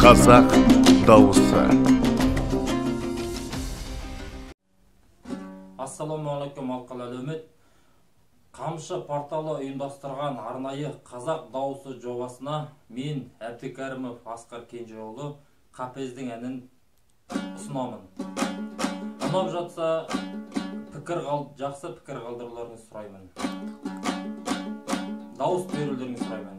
Қазақ дауысы. Ассалаумағалейкум алқалы үміт. Қамшы порталы ұйымдастырған арнайы қазақ дауысы жобасына мен Әбдікәрімов Асқар Кенжеұлы Қапездің әнін ұсынамын. Ұнап жатса жақсы пікір қалдыруларыңызды сұраймын. Дауыс берулеріңізді сұраймын.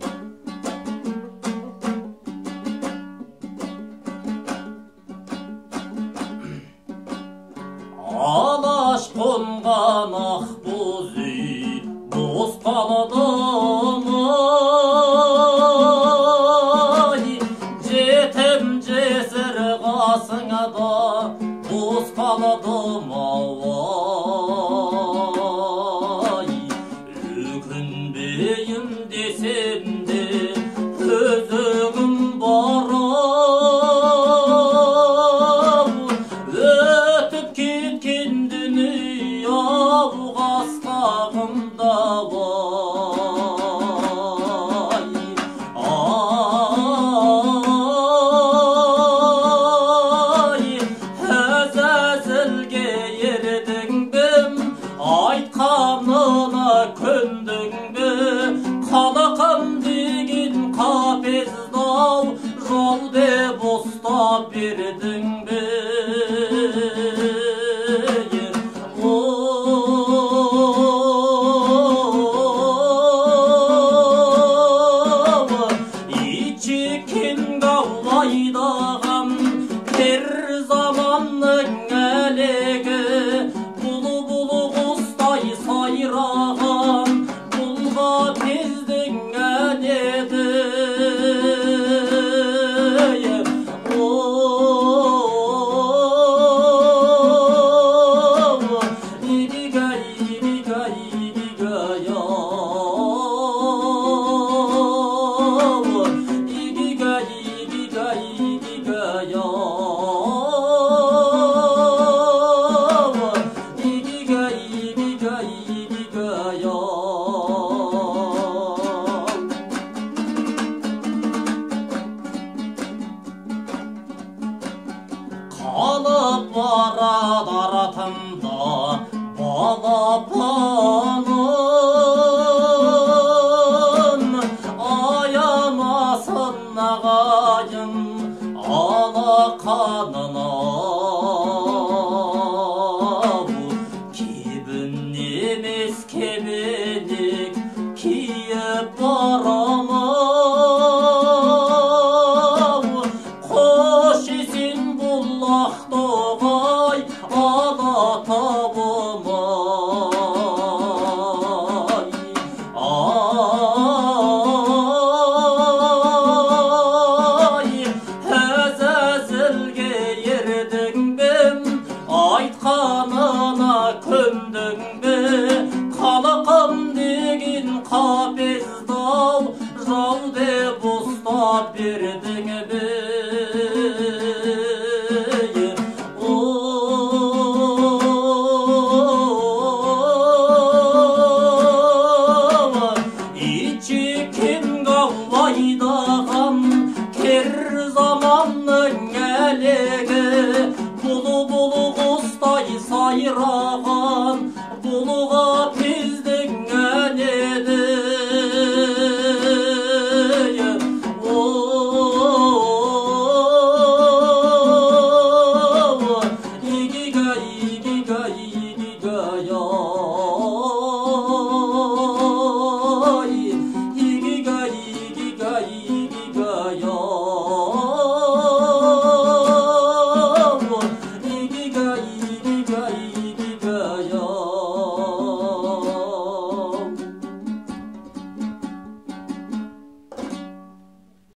Алаш қонған ақ боз үй бос қаладым ай, жетім жесір қасыңа да бос қаладым ай, өкінбейін десем де өзігім бар бердің бе? Ичекен ғалайдаған кер заманның әлегі, бұлы құстай сайраған бұлға кездің әнеді. Қалып барады аратымда балапаным, аямасын ағайын алақанына. Кебін емес кебенек киіп барамын, ақтоғай алатабым ай, әзәзілге ердің бем, айтқанына көндің бе? Қалақым деген қапездау жау деп ұстап бердің бе? Кер заманның әлегі, бұлы құстай сайраған бұлға кездің әнеді. Yo